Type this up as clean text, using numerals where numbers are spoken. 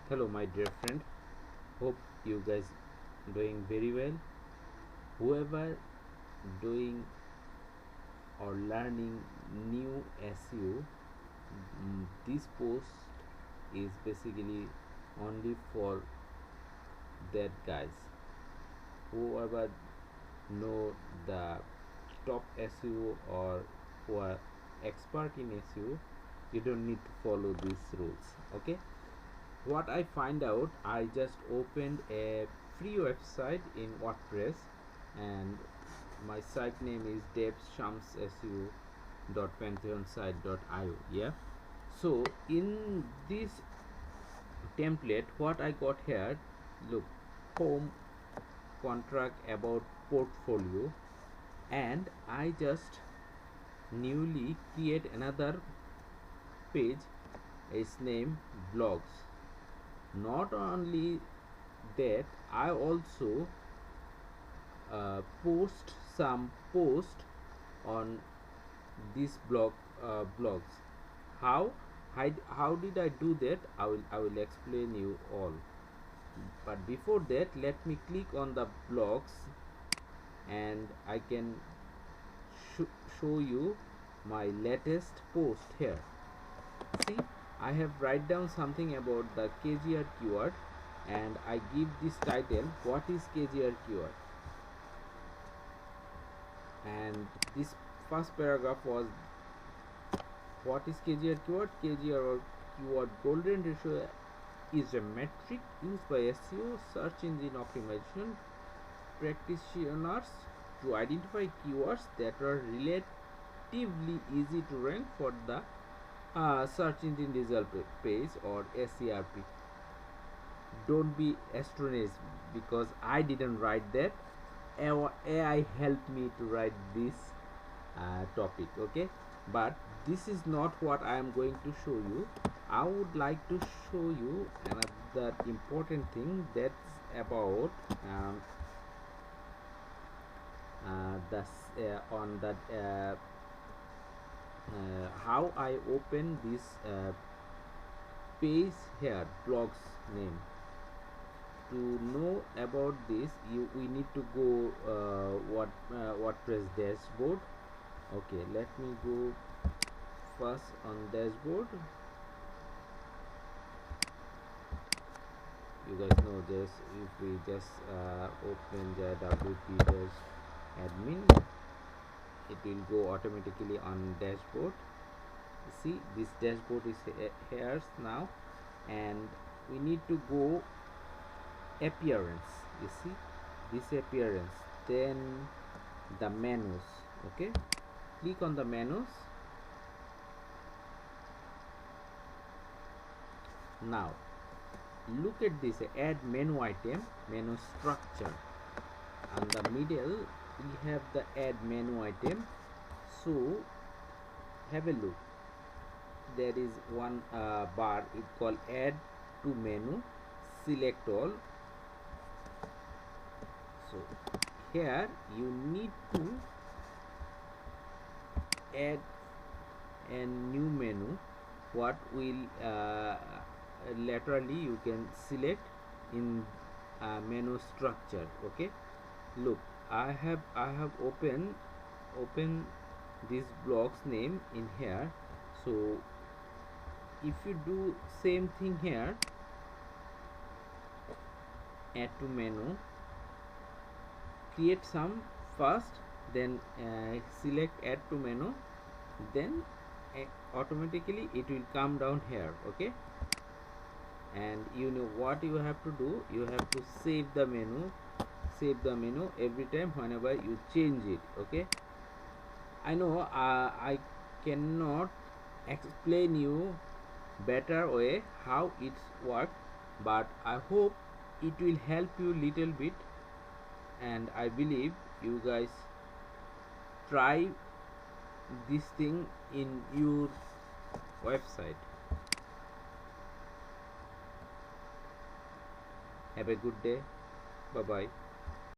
Hello my dear friend, hope you guys doing very well. Whoever doing or learning new SEO, this post is basically only for that guys. Whoever know the top SEO or who are expert in SEO, you don't need to follow these rules. Okay, what I find out, I just opened a free website in WordPress, and my site name is devshamsseo.pantheonsite.io. Yeah, so in this template what I got here, look, home, contract, about, portfolio, and I just newly create another page, its name blogs. Not only that, I also post some post on this blogs. how how did I do that? I will explain you all, but before that let me click on the blogs and I can show you my latest post here. See, I have write down something about the KGR keyword, and I give this title, what is KGR keyword, and this first paragraph was, what is KGR keyword? KGR or keyword golden ratio is a metric used by SEO search engine optimization practitioners to identify keywords that are relatively easy to rank for the search engine result page or SERP. Don't be astonished because I didn't write that. AI helped me to write this topic. Okay, but this is not what I am going to show you. I would like to show you another important thing, that's about on that how I open this page here, blogs name. To know about this, we need to go WordPress dashboard. Okay, let me go first on dashboard. You guys know this, if we just open the WP dash admin, it will go automatically on dashboard. See, this dashboard is here now, and we need to go appearance. You see this appearance, then the menus. Okay, click on the menus. Now look at this, add menu item, menu structure. On the middle we have the add menu item. So have a look, there is one bar, it called add to menu, select all. So here you need to add a new menu, what will laterally you can select in menu structure. Okay, look, I have opened this blog's name in here. So if you do same thing here, add to menu, create some first, then select add to menu, then automatically it will come down here. Okay, and you know what you have to do, you have to save the menu every time whenever you change it. Okay, I know I cannot explain you better way how it's work, but I hope it will help you little bit, and I believe you guys try this thing in your website. Have a good day. Bye bye.